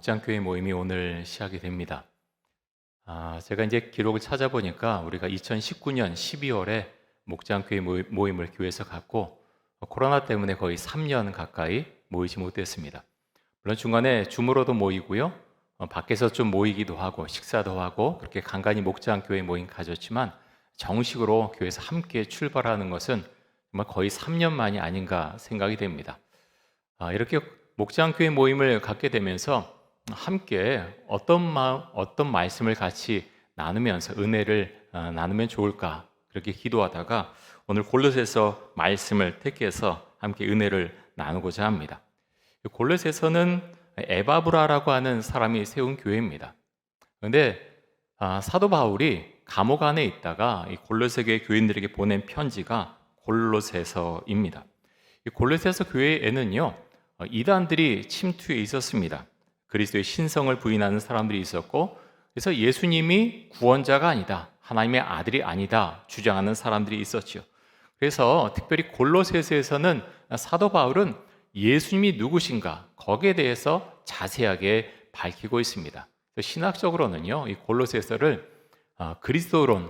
목장교회 모임이 오늘 시작이 됩니다. 제가 이제 기록을 찾아보니까 우리가 2019년 12월에 목장교회 모임을 교회에서 갖고 코로나 때문에 거의 3년 가까이 모이지 못했습니다. 물론 중간에 줌으로도 모이고요. 밖에서 좀 모이기도 하고 식사도 하고 그렇게 간간히 목장교회 모임 가졌지만 정식으로 교회에서 함께 출발하는 것은 정말 거의 3년 만이 아닌가 생각이 됩니다. 이렇게 목장교회 모임을 갖게 되면서 함께 어떤 말씀을 같이 나누면서 은혜를 나누면 좋을까 그렇게 기도하다가 오늘 골로새서 말씀을 택해서 함께 은혜를 나누고자 합니다. 골로새서는 에바브라라고 하는 사람이 세운 교회입니다. 그런데 사도 바울이 감옥 안에 있다가 이 골로새 교인들에게 보낸 편지가 골로새서입니다. 이 골로새서 교회에는요 이단들이 침투해 있었습니다. 그리스도의 신성을 부인하는 사람들이 있었고, 그래서 예수님이 구원자가 아니다, 하나님의 아들이 아니다 주장하는 사람들이 있었죠. 그래서 특별히 골로새서에서는 사도 바울은 예수님이 누구신가 거기에 대해서 자세하게 밝히고 있습니다. 신학적으로는요, 이 골로새서를 그리스도론,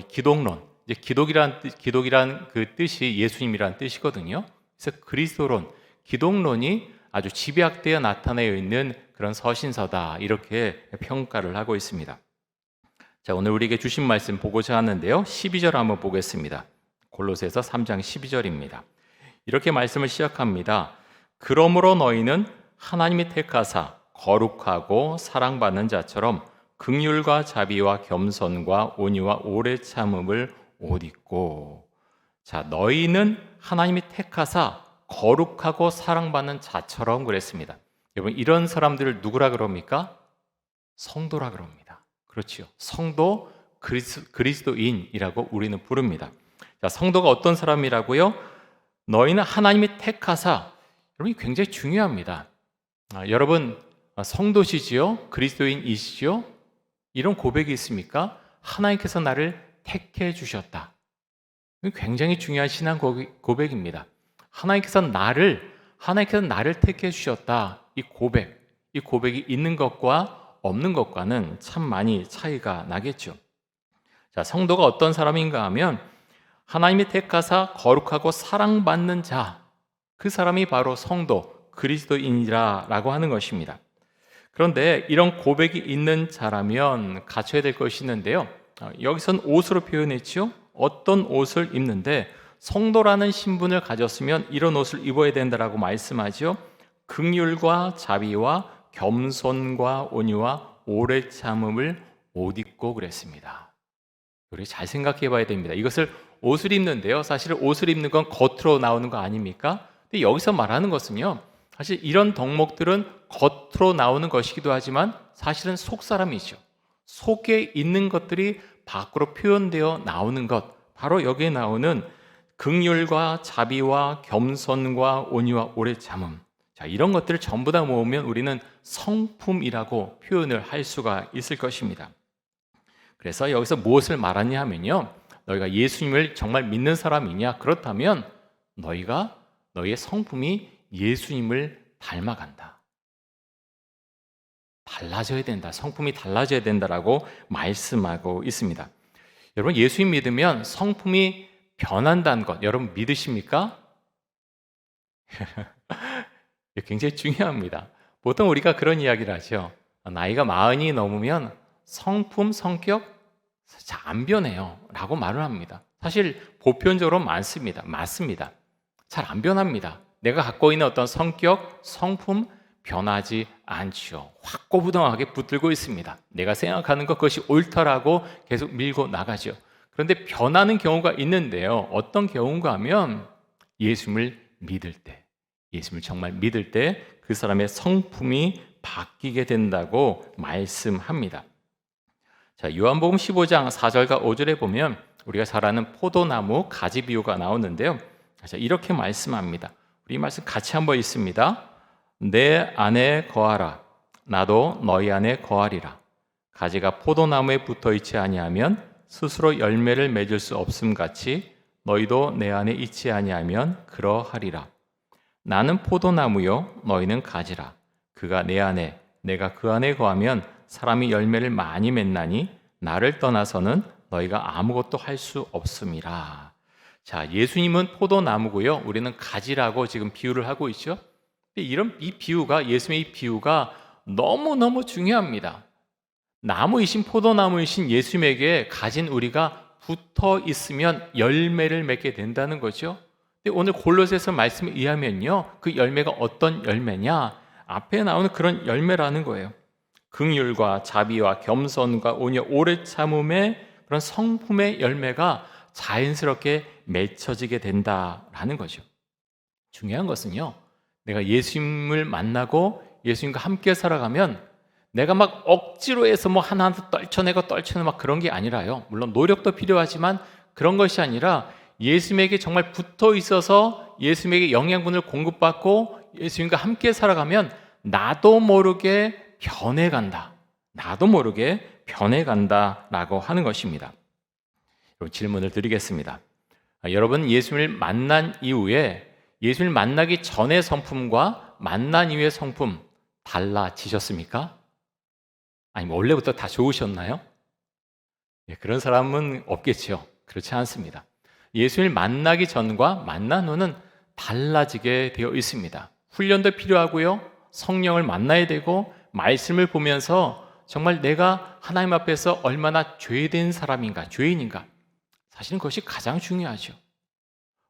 기독론, 이제 기독이란 그 뜻이 예수님이란 뜻이거든요. 그래서 그리스도론, 기독론이 아주 집약되어 나타나 있는 그런 서신서다 이렇게 평가를 하고 있습니다. 자, 오늘 우리에게 주신 말씀 보고자 하는데요, 12절 한번 보겠습니다. 골로새서 3장 12절입니다. 이렇게 말씀을 시작합니다. 그러므로 너희는 하나님이 택하사 거룩하고 사랑받는 자처럼 긍휼과 자비와 겸손과 온유와 오래 참음을 옷 입고. 자, 너희는 하나님이 택하사 거룩하고 사랑받는 자처럼 그랬습니다. 여러분, 이런 사람들을 누구라 그럽니까? 성도라 그럽니다. 그렇죠. 성도, 그리스도인이라고 우리는 부릅니다. 자, 성도가 어떤 사람이라고요? 너희는 하나님이 택하사. 여러분, 굉장히 중요합니다. 여러분, 성도시지요? 그리스도인이시죠? 이런 고백이 있습니까? 하나님께서 나를 택해 주셨다. 굉장히 중요한 신앙 고백입니다. 하나님께서 나를 택해 주셨다. 이 고백이 있는 것과 없는 것과는 참 많이 차이가 나겠죠. 자, 성도가 어떤 사람인가 하면 하나님이 택하사 거룩하고 사랑받는 자, 그 사람이 바로 성도, 그리스도인이라고 하는 것입니다. 그런데 이런 고백이 있는 자라면 갖춰야 될 것이 있는데요. 여기선 옷으로 표현했죠. 어떤 옷을 입는데 성도라는 신분을 가졌으면 이런 옷을 입어야 된다라고 말씀하죠. 긍휼과 자비와 겸손과 온유와 오래 참음을 옷 입고 그랬습니다. 우리 잘 생각해 봐야 됩니다. 이것을 옷을 입는데요, 사실 옷을 입는 건 겉으로 나오는 거 아닙니까? 근데 여기서 말하는 것은요, 사실 이런 덕목들은 겉으로 나오는 것이기도 하지만 사실은 속사람이죠. 속에 있는 것들이 밖으로 표현되어 나오는 것, 바로 여기에 나오는 긍휼과 자비와 겸손과 온유와 오래 참음. 자, 이런 것들을 전부 다 모으면 우리는 성품이라고 표현을 할 수가 있을 것입니다. 그래서 여기서 무엇을 말하냐 하면요, 너희가 예수님을 정말 믿는 사람이냐? 그렇다면 너희의 성품이 예수님을 닮아간다. 달라져야 된다. 성품이 달라져야 된다라고 말씀하고 있습니다. 여러분, 예수님 믿으면 성품이 변한다는 것, 여러분 믿으십니까? 굉장히 중요합니다. 보통 우리가 그런 이야기를 하죠. 나이가 40이 넘으면 성품, 성격 잘 안 변해요 라고 말을 합니다. 사실 보편적으로 맞습니다. 잘 안 변합니다. 내가 갖고 있는 어떤 성격, 성품 변하지 않죠. 확고부동하게 붙들고 있습니다. 내가 생각하는 것, 그것이 옳다라고 계속 밀고 나가죠. 그런데 변하는 경우가 있는데요, 어떤 경우가 하면 예수님을 정말 믿을 때 그 사람의 성품이 바뀌게 된다고 말씀합니다. 자, 요한복음 15장 4절과 5절에 보면 우리가 잘 아는 포도나무 가지 비유가 나오는데요, 자, 이렇게 말씀합니다. 우리 말씀 같이 한번 읽습니다. 내 안에 거하라, 나도 너희 안에 거하리라. 가지가 포도나무에 붙어 있지 아니하면 스스로 열매를 맺을 수 없음 같이 너희도 내 안에 있지 아니하면 그러하리라. 나는 포도나무요 너희는 가지라. 그가 내 안에 내가 그 안에 거하면 사람이 열매를 많이 맺나니 나를 떠나서는 너희가 아무것도 할 수 없음이라. 자, 예수님은 포도나무고요. 우리는 가지라고 지금 비유를 하고 있죠. 이 비유가, 예수님의 이 비유가 너무너무 중요합니다. 나무이신 포도나무이신 예수님에게 가진 우리가 붙어 있으면 열매를 맺게 된다는 거죠. 근데 오늘 골로새서 말씀에 의하면요, 그 열매가 어떤 열매냐? 앞에 나오는 그런 열매라는 거예요. 긍휼과 자비와 겸손과 온유, 오래 참음의 그런 성품의 열매가 자연스럽게 맺혀지게 된다라는 거죠. 중요한 것은요, 내가 예수님을 만나고 예수님과 함께 살아가면 내가 막 억지로 해서 뭐 하나 떨쳐내고 막 그런 게 아니라요. 물론 노력도 필요하지만 그런 것이 아니라 예수님에게 정말 붙어 있어서 예수님에게 영양분을 공급받고 예수님과 함께 살아가면 나도 모르게 변해간다. 나도 모르게 변해간다라고 하는 것입니다. 질문을 드리겠습니다. 여러분, 예수님을 만난 이후에 예수님을 만나기 전의 성품과 만난 이후의 성품 달라지셨습니까? 아니면 원래부터 다 좋으셨나요? 그런 사람은 없겠죠. 그렇지 않습니다. 예수님을 만나기 전과 만난 후는 달라지게 되어 있습니다. 훈련도 필요하고요. 성령을 만나야 되고 말씀을 보면서 정말 내가 하나님 앞에서 얼마나 죄된 사람인가, 죄인인가. 사실은 그것이 가장 중요하죠.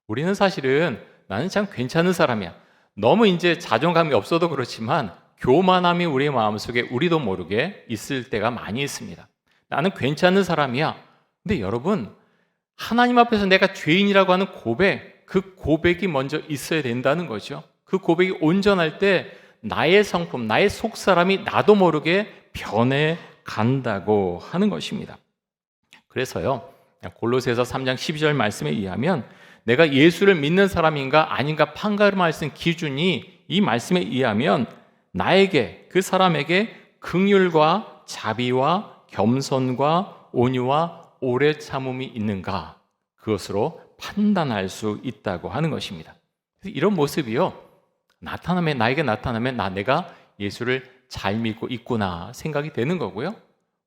우리는 사실은 나는 참 괜찮은 사람이야. 너무 이제 자존감이 없어도 그렇지만 교만함이 우리의 마음속에 우리도 모르게 있을 때가 많이 있습니다. 나는 괜찮은 사람이야. 근데 여러분, 하나님 앞에서 내가 죄인이라고 하는 고백, 그 고백이 먼저 있어야 된다는 거죠. 그 고백이 온전할 때 나의 성품, 나의 속사람이 나도 모르게 변해 간다고 하는 것입니다. 그래서요, 골로새서 3장 12절 말씀에 의하면 내가 예수를 믿는 사람인가 아닌가 판가름할 수 있는 기준이 이 말씀에 의하면 나에게, 그 사람에게 긍휼과 자비와 겸손과 온유와 오래 참음이 있는가, 그것으로 판단할 수 있다고 하는 것입니다. 그래서 이런 모습이요, 나에게 나타나면 내가 예수를 잘 믿고 있구나 생각이 되는 거고요.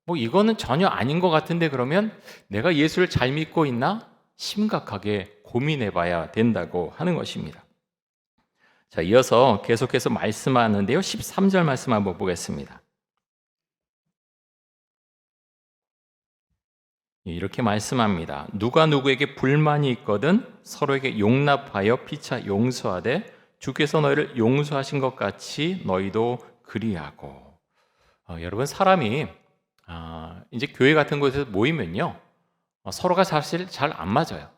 뭐 이거는 전혀 아닌 것 같은데 그러면 내가 예수를 잘 믿고 있나? 심각하게 고민해 봐야 된다고 하는 것입니다. 자, 이어서 계속해서 말씀하는데요. 13절 말씀 한번 보겠습니다. 이렇게 말씀합니다. 누가 누구에게 불만이 있거든 서로에게 용납하여 피차 용서하되 주께서 너희를 용서하신 것 같이 너희도 그리하고. 여러분, 사람이 이제 교회 같은 곳에서 모이면요, 서로가 사실 잘 안 맞아요.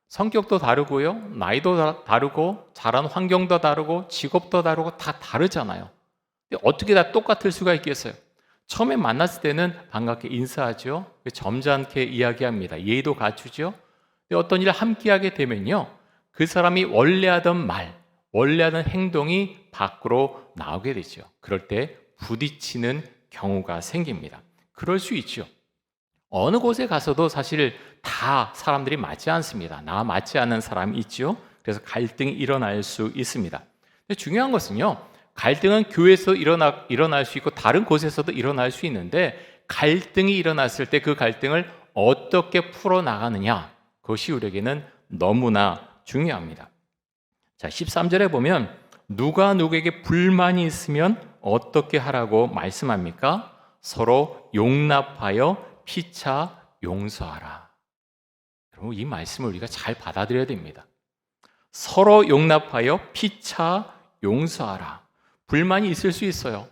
성격도 다르고요, 나이도 다르고, 자란 환경도 다르고, 직업도 다르고, 다 다르잖아요. 근데 어떻게 다 똑같을 수가 있겠어요? 처음에 만났을 때는 반갑게 인사하죠. 점잖게 이야기합니다. 예의도 갖추죠. 근데 어떤 일을 함께하게 되면요, 그 사람이 원래 하던 말, 원래 하던 행동이 밖으로 나오게 되죠. 그럴 때 부딪히는 경우가 생깁니다. 그럴 수 있죠. 어느 곳에 가서도 사실 다 사람들이 맞지 않습니다. 나 맞지 않는 사람이 있죠. 그래서 갈등이 일어날 수 있습니다. 근데 중요한 것은요, 갈등은 교회에서 일어날 수 있고 다른 곳에서도 일어날 수 있는데, 갈등이 일어났을 때 그 갈등을 어떻게 풀어나가느냐, 그것이 우리에게는 너무나 중요합니다. 자, 13절에 보면 누가 누구에게 불만이 있으면 어떻게 하라고 말씀합니까? 서로 용납하여 피차 용서하라. 여러분, 이 말씀을 우리가 잘 받아들여야 됩니다. 서로 용납하여 피차 용서하라. 불만이 있을 수 있어요.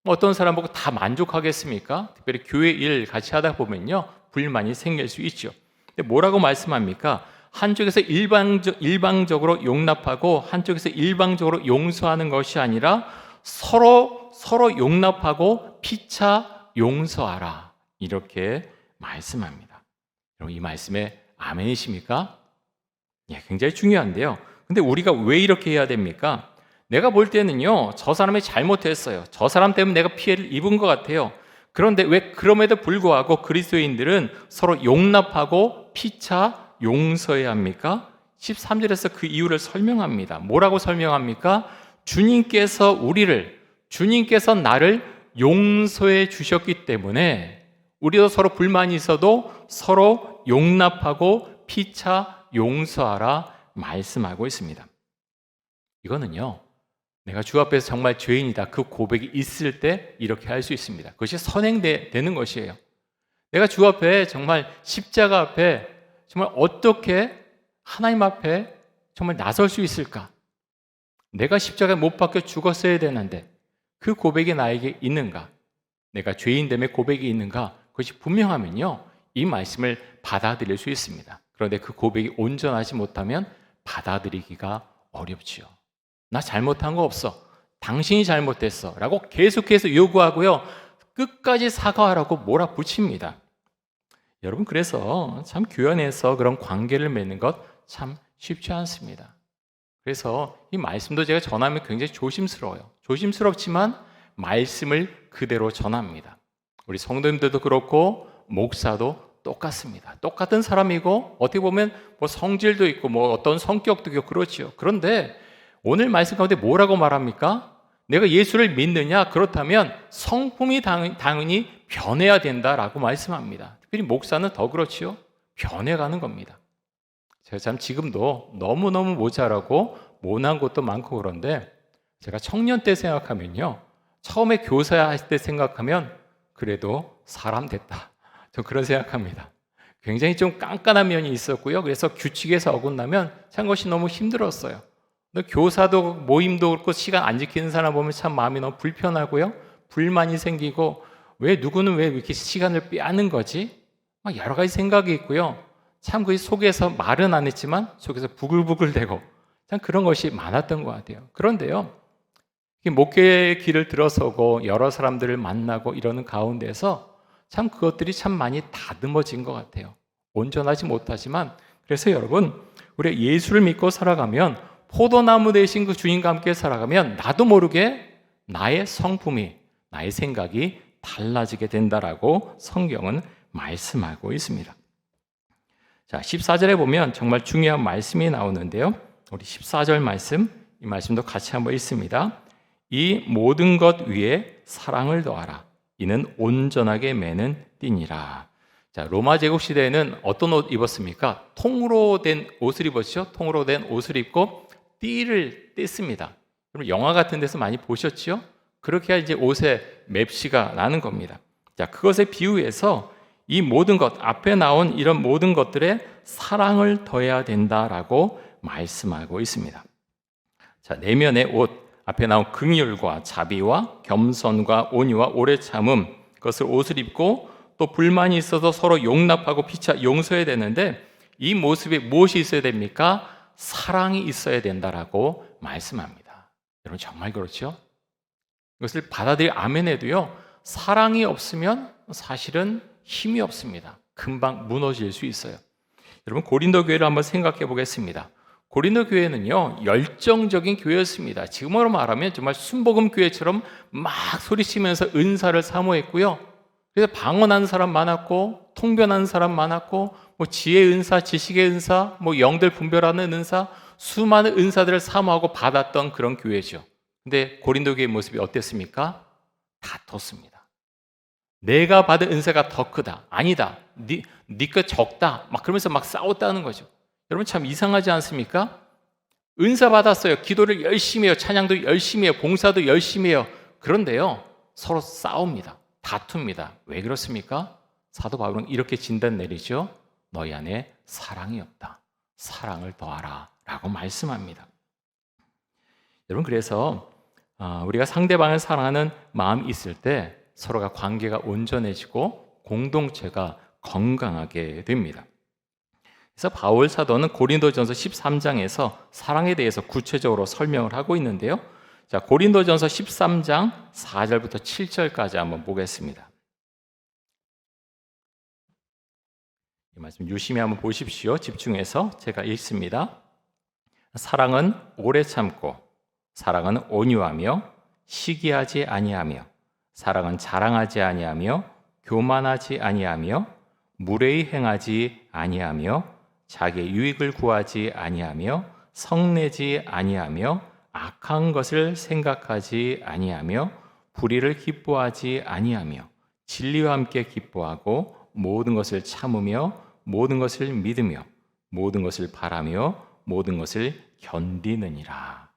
어떤 사람 보고 다 만족하겠습니까? 특별히 교회 일 같이 하다 보면요, 불만이 생길 수 있죠. 근데 뭐라고 말씀합니까? 한쪽에서 일방적으로 용납하고 한쪽에서 일방적으로 용서하는 것이 아니라 서로 용납하고 피차 용서하라. 이렇게 말씀합니다. 여러분, 이 말씀에 아멘이십니까? 굉장히 중요한데요. 근데 우리가 왜 이렇게 해야 됩니까? 내가 볼 때는요, 저 사람이 잘못했어요. 저 사람 때문에 내가 피해를 입은 것 같아요. 그런데 왜 그럼에도 불구하고 그리스도인들은 서로 용납하고 피차 용서해야 합니까? 13절에서 그 이유를 설명합니다. 뭐라고 설명합니까? 주님께서 나를 용서해 주셨기 때문에 우리도 서로 불만이 있어도 서로 용납하고 피차 용서하라 말씀하고 있습니다. 이거는요, 내가 주 앞에서 정말 죄인이다, 그 고백이 있을 때 이렇게 할 수 있습니다. 그것이 선행되는 것이에요. 내가 주 앞에 정말 십자가 앞에 정말 어떻게 하나님 앞에 정말 나설 수 있을까? 내가 십자가에 못 박혀 죽었어야 되는데 그 고백이 나에게 있는가? 내가 죄인됨의 고백이 있는가? 그것이 분명하면요, 이 말씀을 받아들일 수 있습니다. 그런데 그 고백이 온전하지 못하면 받아들이기가 어렵지요. 나 잘못한 거 없어, 당신이 잘못했어 라고 계속해서 요구하고요, 끝까지 사과하라고 몰아붙입니다. 여러분, 그래서 참 교회 안에서 그런 관계를 맺는 것 참 쉽지 않습니다. 그래서 이 말씀도 제가 전하면 굉장히 조심스러워요. 조심스럽지만 말씀을 그대로 전합니다. 우리 성도님들도 그렇고 목사도 똑같습니다. 똑같은 사람이고 어떻게 보면 뭐 성질도 있고 뭐 어떤 성격도 있고 그렇지요. 그런데 오늘 말씀 가운데 뭐라고 말합니까? 내가 예수를 믿느냐? 그렇다면 성품이 당연히 변해야 된다라고 말씀합니다. 특별히 목사는 더 그렇지요. 변해가는 겁니다. 제가 참 지금도 너무너무 모자라고 모난 것도 많고 그런데 제가 청년 때 생각하면요, 처음에 교사 할 때 생각하면 그래도 사람 됐다, 저 그런 생각합니다. 굉장히 좀 깐깐한 면이 있었고요. 그래서 규칙에서 어긋나면 참 것이 너무 힘들었어요. 교사도 모임도 그렇고 시간 안 지키는 사람 보면 참 마음이 너무 불편하고요, 불만이 생기고 왜 누구는 왜 이렇게 시간을 빼앗는 거지? 막 여러 가지 생각이 있고요. 참 그 속에서 말은 안 했지만 속에서 부글부글대고 참 그런 것이 많았던 것 같아요. 그런데요, 목회의 길을 들어서고 여러 사람들을 만나고 이러는 가운데서 참 그것들이 참 많이 다듬어진 것 같아요. 온전하지 못하지만. 그래서 여러분, 우리 예수를 믿고 살아가면, 포도나무 되신 그 주님과 함께 살아가면 나도 모르게 나의 성품이, 나의 생각이 달라지게 된다라고 성경은 말씀하고 있습니다. 자, 14절에 보면 정말 중요한 말씀이 나오는데요, 우리 14절 말씀, 이 말씀도 같이 한번 읽습니다. 이 모든 것 위에 사랑을 더하라. 이는 온전하게 매는 띠니라. 자, 로마 제국 시대에는 어떤 옷 입었습니까? 통으로 된 옷을 입었죠. 통으로 된 옷을 입고 띠를 뗐습니다. 여러분, 영화 같은 데서 많이 보셨죠? 그렇게 해야 이제 옷에 맵시가 나는 겁니다. 자, 그것에 비유해서 이 모든 것, 앞에 나온 이런 모든 것들에 사랑을 더해야 된다라고 말씀하고 있습니다. 자, 내면의 옷, 앞에 나온 긍휼과 자비와 겸손과 온유와 오래 참음, 그것을 옷을 입고 또 불만이 있어서 서로 용납하고 피차 용서해야 되는데, 이 모습에 무엇이 있어야 됩니까? 사랑이 있어야 된다라고 말씀합니다. 여러분, 정말 그렇죠? 이것을 받아들일 아멘에도요, 사랑이 없으면 사실은 힘이 없습니다. 금방 무너질 수 있어요. 여러분, 고린도 교회를 한번 생각해 보겠습니다. 고린도 교회는요, 열정적인 교회였습니다. 지금으로 말하면 정말 순복음 교회처럼 막 소리치면서 은사를 사모했고요. 그래서 방언하는 사람 많았고, 통변하는 사람 많았고, 뭐 지혜 은사, 지식의 은사, 뭐 영들 분별하는 은사, 수많은 은사들을 사모하고 받았던 그런 교회죠. 근데 고린도 교회의 모습이 어땠습니까? 다퉜습니다. 내가 받은 은사가 더 크다. 아니다. 네 거 적다. 막 그러면서 막 싸웠다는 거죠. 여러분, 참 이상하지 않습니까? 은사 받았어요. 기도를 열심히 해요. 찬양도 열심히 해요. 봉사도 열심히 해요. 그런데요, 서로 싸웁니다. 다툽니다. 왜 그렇습니까? 사도 바울은 이렇게 진단 내리죠. 너희 안에 사랑이 없다. 사랑을 더하라 라고 말씀합니다. 여러분, 그래서 우리가 상대방을 사랑하는 마음이 있을 때 서로가 관계가 온전해지고 공동체가 건강하게 됩니다. 그래서 바울 사도는 고린도전서 13장에서 사랑에 대해서 구체적으로 설명을 하고 있는데요. 자, 고린도전서 13장 4절부터 7절까지 한번 보겠습니다. 이 말씀 유심히 한번 보십시오. 집중해서 제가 읽습니다. 사랑은 오래 참고, 사랑은 온유하며 시기하지 아니하며, 사랑은 자랑하지 아니하며 교만하지 아니하며 무례히 행하지 아니하며 자기의 유익을 구하지 아니하며 성내지 아니하며 악한 것을 생각하지 아니하며 불의를 기뻐하지 아니하며 진리와 함께 기뻐하고 모든 것을 참으며 모든 것을 믿으며 모든 것을 바라며 모든 것을 견디느니라.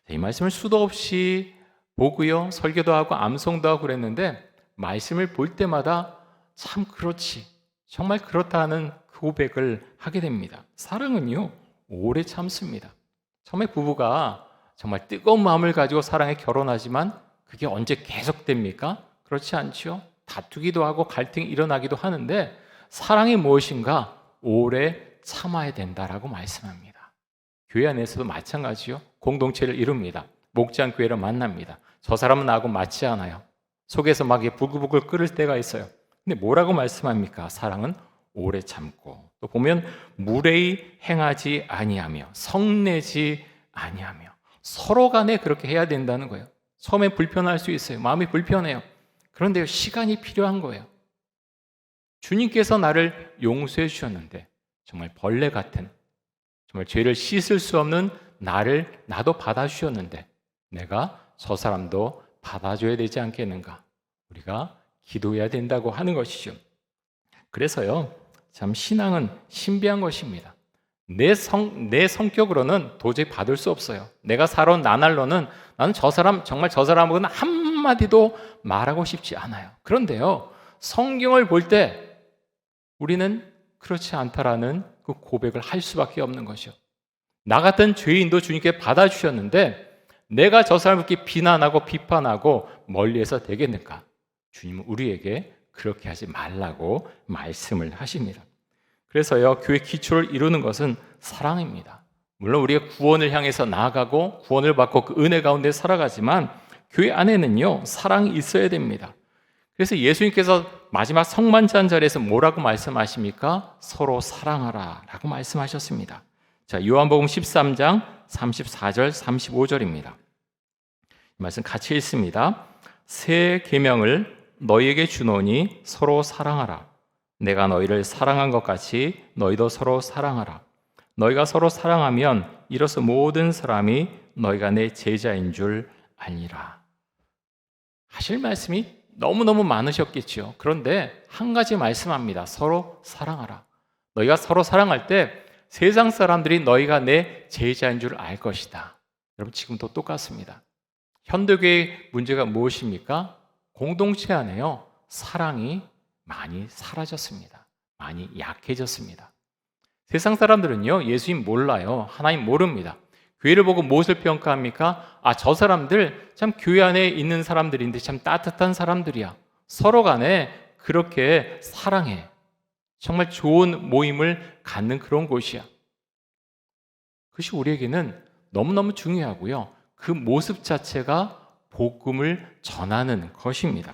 이 말씀을 수도 없이 보고요, 설교도 하고 암송도 하고 그랬는데 말씀을 볼 때마다 참 그렇지, 정말 그렇다는 그 고백을 하게 됩니다. 사랑은요, 오래 참습니다. 처음에 부부가 정말 뜨거운 마음을 가지고 사랑에 결혼하지만 그게 언제 계속됩니까? 그렇지 않죠. 다투기도 하고 갈등이 일어나기도 하는데 사랑이 무엇인가? 오래 참아야 된다라고 말씀합니다. 교회 안에서도 마찬가지요. 공동체를 이룹니다. 목장 교회를 만납니다. 저 사람은 나하고 맞지 않아요. 속에서 막 부글부글 끓을 때가 있어요. 근데 뭐라고 말씀합니까? 사랑은 오래 참고, 또 보면 무례히 행하지 아니하며 성내지 아니하며, 서로 간에 그렇게 해야 된다는 거예요. 처음에 불편할 수 있어요. 마음이 불편해요. 그런데 시간이 필요한 거예요. 주님께서 나를 용서해 주셨는데 정말 벌레 같은, 정말 죄를 씻을 수 없는 나를 나도 받아주셨는데 내가 저 사람도 받아줘야 되지 않겠는가? 우리가 기도해야 된다고 하는 것이죠. 그래서요, 참 신앙은 신비한 것입니다. 내 성격으로는 도저히 받을 수 없어요. 내가 살아온 나날로는 나는 저 사람, 정말 저 사람하고는 한마디도 말하고 싶지 않아요. 그런데요, 성경을 볼 때 우리는 그렇지 않다라는 그 고백을 할 수밖에 없는 것이요. 나 같은 죄인도 주님께 받아주셨는데 내가 저 사람을 이렇게 비난하고 비판하고 멀리해서 되겠는가? 주님은 우리에게 그렇게 하지 말라고 말씀을 하십니다. 그래서요, 교회 기초를 이루는 것은 사랑입니다. 물론 우리가 구원을 향해서 나아가고 구원을 받고 그 은혜 가운데 살아가지만 교회 안에는요, 사랑이 있어야 됩니다. 그래서 예수님께서 마지막 성만찬 자리에서 뭐라고 말씀하십니까? 서로 사랑하라 라고 말씀하셨습니다. 자, 요한복음 13장 34절 35절입니다. 이 말씀 같이 읽습니다. 새 계명을 너희에게 주노니 서로 사랑하라. 내가 너희를 사랑한 것 같이 너희도 서로 사랑하라. 너희가 서로 사랑하면 이로써 모든 사람이 너희가 내 제자인 줄 알리라. 하실 말씀이 너무너무 많으셨겠죠. 그런데 한 가지 말씀합니다. 서로 사랑하라. 너희가 서로 사랑할 때 세상 사람들이 너희가 내 제자인 줄 알 것이다. 여러분, 지금도 똑같습니다. 현대교회의 문제가 무엇입니까? 공동체 안에요, 사랑이 많이 사라졌습니다. 많이 약해졌습니다. 세상 사람들은요, 예수님 몰라요. 하나님 모릅니다. 교회를 보고 무엇을 평가합니까? 아, 저 사람들 참 교회 안에 있는 사람들인데 참 따뜻한 사람들이야. 서로 간에 그렇게 사랑해. 정말 좋은 모임을 갖는 그런 곳이야. 그것이 우리에게는 너무너무 중요하고요. 그 모습 자체가 복음을 전하는 것입니다.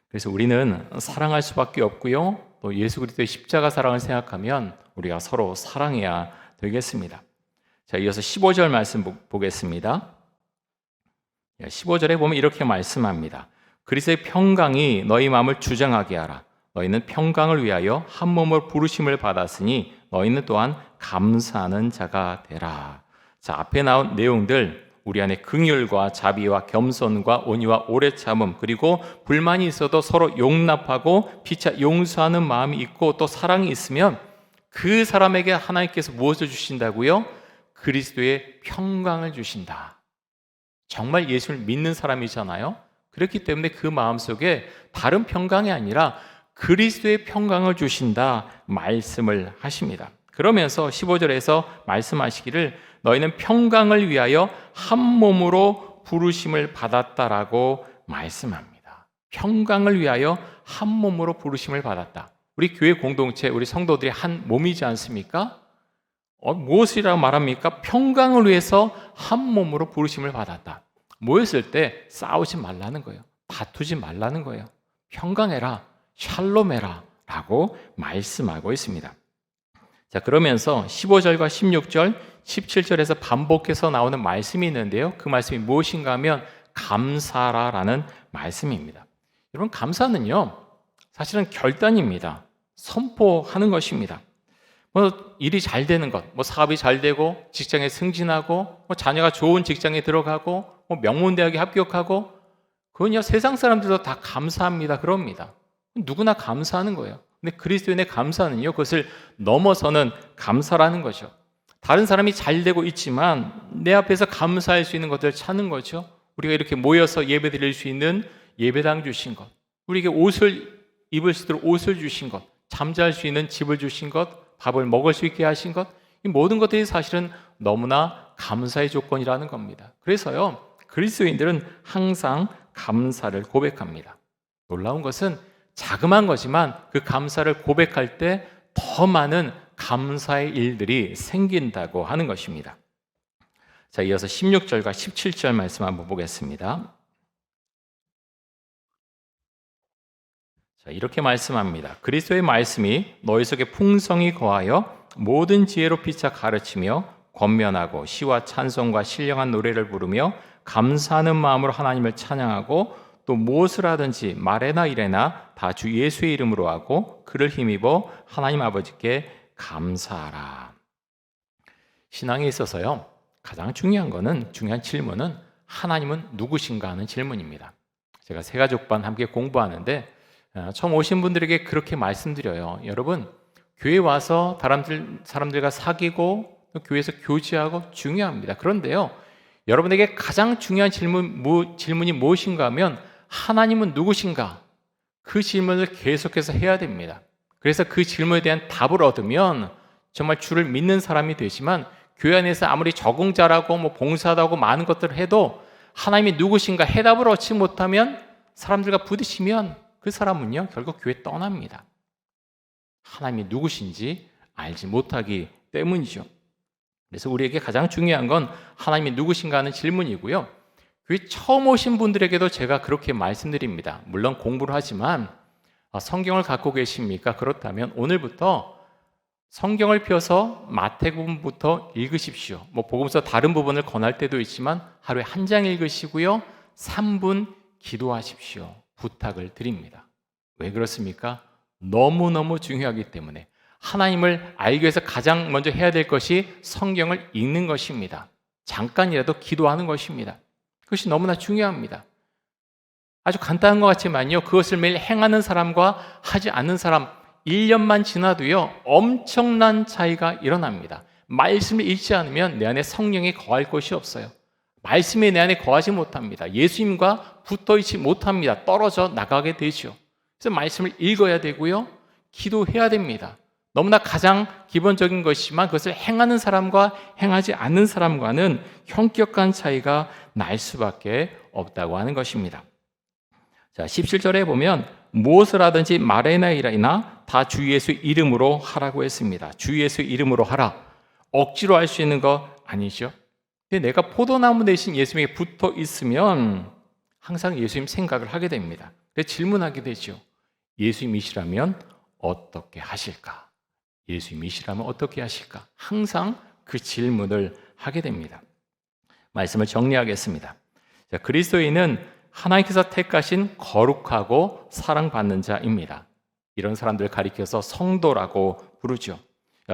그래서 우리는 사랑할 수밖에 없고요. 또 예수 그리스도의 십자가 사랑을 생각하면 우리가 서로 사랑해야 되겠습니다. 자, 이어서 15절 말씀 보겠습니다. 15절에 보면 이렇게 말씀합니다. 그리스도의 평강이 너희 마음을 주장하게 하라. 너희는 평강을 위하여 한 몸으로 부르심을 받았으니 너희는 또한 감사하는 자가 되라. 자, 앞에 나온 내용들, 우리 안에 긍휼과 자비와 겸손과 온유와 오래 참음, 그리고 불만이 있어도 서로 용납하고 피차 용서하는 마음이 있고 또 사랑이 있으면 그 사람에게 하나님께서 무엇을 주신다고요? 그리스도의 평강을 주신다. 정말 예수를 믿는 사람이잖아요. 그렇기 때문에 그 마음속에 다른 평강이 아니라 그리스도의 평강을 주신다 말씀을 하십니다. 그러면서 15절에서 말씀하시기를 너희는 평강을 위하여 한 몸으로 부르심을 받았다라고 말씀합니다. 평강을 위하여 한 몸으로 부르심을 받았다. 우리 교회 공동체, 우리 성도들이 한 몸이지 않습니까? 무엇이라고 말합니까? 평강을 위해서 한 몸으로 부르심을 받았다. 모였을 때 싸우지 말라는 거예요. 다투지 말라는 거예요. 평강해라, 샬롬해라 라고 말씀하고 있습니다. 자, 그러면서 15절과 16절, 17절에서 반복해서 나오는 말씀이 있는데요. 그 말씀이 무엇인가 하면 감사라라는 말씀입니다. 여러분, 감사는요, 사실은 결단입니다. 선포하는 것입니다. 일이 잘 되는 것, 사업이 잘 되고 직장에 승진하고 자녀가 좋은 직장에 들어가고 명문대학에 합격하고 그건요, 세상 사람들도 다 감사합니다. 그럽니다. 누구나 감사하는 거예요. 근데 그리스도인의 감사는요, 그것을 넘어서는 감사라는 거죠. 다른 사람이 잘 되고 있지만 내 앞에서 감사할 수 있는 것들을 찾는 거죠. 우리가 이렇게 모여서 예배 드릴 수 있는 예배당 주신 것, 우리에게 옷을 입을 수 있도록 옷을 주신 것, 잠잘 수 있는 집을 주신 것, 밥을 먹을 수 있게 하신 것, 이 모든 것들이 사실은 너무나 감사의 조건이라는 겁니다. 그래서요, 그리스도인들은 항상 감사를 고백합니다. 놀라운 것은 자그마한 거지만 그 감사를 고백할 때 더 많은 감사의 일들이 생긴다고 하는 것입니다. 자, 이어서 16절과 17절 말씀 한번 보겠습니다. 자, 이렇게 말씀합니다. 그리스도의 말씀이 너희 속에 풍성히 거하여 모든 지혜로 피차 가르치며 권면하고 시와 찬송과 신령한 노래를 부르며 감사하는 마음으로 하나님을 찬양하고 또 무엇을 하든지 말에나 일에나 다 주 예수의 이름으로 하고 그를 힘입어 하나님 아버지께 감사하라. 신앙에 있어서요, 가장 중요한 질문은 하나님은 누구신가 하는 질문입니다. 제가 새가족반 함께 공부하는데 처음 오신 분들에게 그렇게 말씀드려요. 여러분, 교회 와서 사람들과 사귀고 교회에서 교제하고 중요합니다. 그런데요, 여러분에게 가장 중요한 질문이 무엇인가 하면 하나님은 누구신가? 그 질문을 계속해서 해야 됩니다. 그래서 그 질문에 대한 답을 얻으면 정말 주를 믿는 사람이 되지만 교회 안에서 아무리 적응 잘하고 봉사도 하고 많은 것들을 해도 하나님이 누구신가 해답을 얻지 못하면 사람들과 부딪히면 그 사람은요, 결국 교회 떠납니다. 하나님이 누구신지 알지 못하기 때문이죠. 그래서 우리에게 가장 중요한 건 하나님이 누구신가 하는 질문이고요. 교회 처음 오신 분들에게도 제가 그렇게 말씀드립니다. 물론 공부를 하지만 성경을 갖고 계십니까? 그렇다면 오늘부터 성경을 펴서 마태복음부터 읽으십시오. 복음서 다른 부분을 권할 때도 있지만 하루에 한 장 읽으시고요, 3분 기도하십시오. 부탁을 드립니다. 왜 그렇습니까? 너무너무 중요하기 때문에. 하나님을 알기 위해서 가장 먼저 해야 될 것이 성경을 읽는 것입니다. 잠깐이라도 기도하는 것입니다. 그것이 너무나 중요합니다. 아주 간단한 것 같지만요, 그것을 매일 행하는 사람과 하지 않는 사람 1년만 지나도요, 엄청난 차이가 일어납니다. 말씀을 읽지 않으면 내 안에 성령이 거할 곳이 없어요. 말씀이 내 안에 거하지 못합니다. 예수님과 붙어있지 못합니다. 떨어져 나가게 되죠. 그래서 말씀을 읽어야 되고요, 기도해야 됩니다. 너무나 가장 기본적인 것이지만 그것을 행하는 사람과 행하지 않는 사람과는 현격한 차이가 날 수밖에 없다고 하는 것입니다. 자, 17절에 보면 무엇을 하든지 말에나 일에나 다 주 예수 이름으로 하라고 했습니다. 주 예수 이름으로 하라. 억지로 할 수 있는 거 아니죠. 근데 내가 포도나무 대신 예수님에게 붙어 있으면 항상 예수님 생각을 하게 됩니다. 그래서 질문하게 되죠. 예수님이시라면 어떻게 하실까? 예수님이시라면 어떻게 하실까? 항상 그 질문을 하게 됩니다. 말씀을 정리하겠습니다. 자, 그리스도인은 하나님께서 택하신 거룩하고 사랑받는 자입니다. 이런 사람들을 가리켜서 성도라고 부르죠.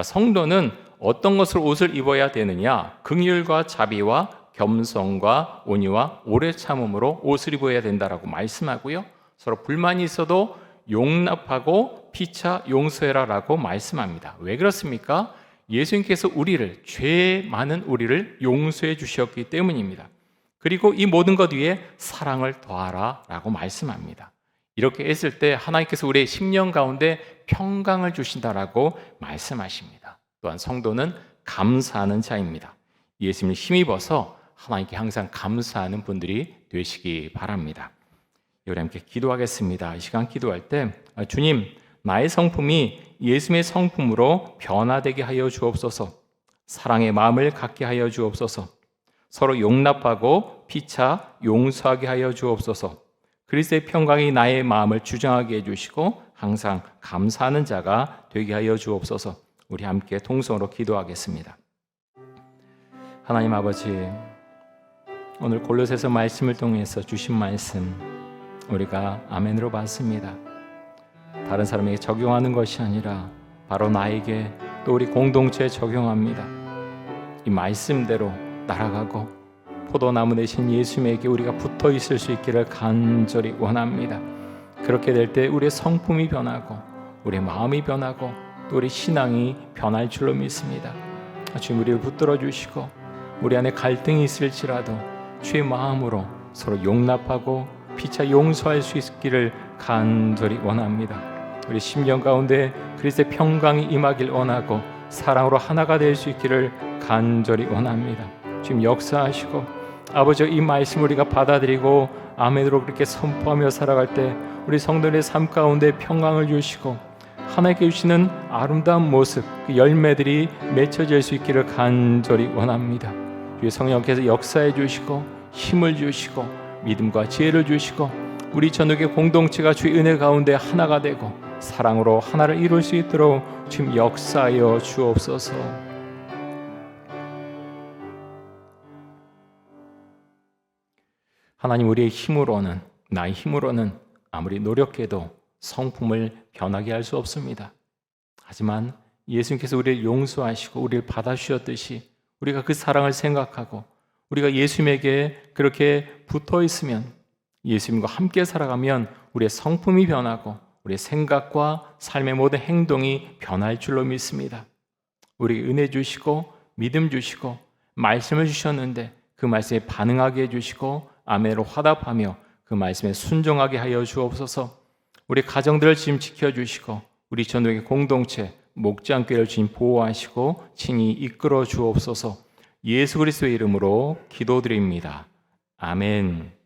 성도는 어떤 것을 옷을 입어야 되느냐? 긍휼과 자비와 겸손과 온유와 오래 참음으로 옷을 입어야 된다라고 말씀하고요. 서로 불만이 있어도 용납하고 피차 용서해라라고 말씀합니다. 왜 그렇습니까? 예수님께서 죄 많은 우리를 용서해 주셨기 때문입니다. 그리고 이 모든 것 위에 사랑을 더하라라고 말씀합니다. 이렇게 했을 때 하나님께서 우리의 심령 가운데 평강을 주신다라고 말씀하십니다. 또한 성도는 감사하는 자입니다. 예수님을 힘입어서 하나님께 항상 감사하는 분들이 되시기 바랍니다. 우리 함께 기도하겠습니다. 이 시간 기도할 때 주님, 나의 성품이 예수님의 성품으로 변화되게 하여 주옵소서. 사랑의 마음을 갖게 하여 주옵소서. 서로 용납하고 피차 용서하게 하여 주옵소서. 그리스도의 평강이 나의 마음을 주장하게 해주시고 항상 감사하는 자가 되게 하여 주옵소서. 우리 함께 통성으로 기도하겠습니다. 하나님 아버지, 오늘 골로새서 말씀을 통해서 주신 말씀 우리가 아멘으로 받습니다. 다른 사람에게 적용하는 것이 아니라 바로 나에게 또 우리 공동체에 적용합니다. 이 말씀대로 날아가고 포도나무 되신 예수님에게 우리가 붙어 있을 수 있기를 간절히 원합니다. 그렇게 될 때 우리의 성품이 변하고 우리의 마음이 변하고 또 우리 신앙이 변할 줄로 믿습니다. 주님, 우리를 붙들어 주시고 우리 안에 갈등이 있을지라도 주의 마음으로 서로 용납하고 피차 용서할 수 있기를 간절히 원합니다. 우리 심령 가운데 그리스도의 평강이 임하길 원하고 사랑으로 하나가 될 수 있기를 간절히 원합니다. 지금 역사하시고 아버지, 이 말씀 우리가 받아들이고 아멘으로 그렇게 선포하며 살아갈 때 우리 성도들의 삶 가운데 평강을 주시고 하나님께 주시는 아름다운 모습, 그 열매들이 맺혀질 수 있기를 간절히 원합니다. 주의 성령께서 역사해 주시고 힘을 주시고 믿음과 지혜를 주시고 우리 전역의 공동체가 주의 은혜 가운데 하나가 되고 사랑으로 하나를 이룰 수 있도록 지금 역사하여 주옵소서. 하나님, 우리의 힘으로는, 나의 힘으로는 아무리 노력해도 성품을 변하게 할 수 없습니다. 하지만 예수님께서 우리를 용서하시고 우리를 받아주셨듯이 우리가 그 사랑을 생각하고 우리가 예수님에게 그렇게 붙어 있으면, 예수님과 함께 살아가면 우리의 성품이 변하고 우리의 생각과 삶의 모든 행동이 변할 줄로 믿습니다. 우리에게 은혜 주시고 믿음 주시고 말씀을 주셨는데 그 말씀에 반응하게 해주시고 아멘으로 화답하며 그 말씀에 순종하게 하여 주옵소서. 우리 가정들을 지금 지켜주시고 우리 전도의 공동체 목장교회를 주님 보호하시고 친히 이끌어 주옵소서. 예수 그리스도의 이름으로 기도드립니다. 아멘.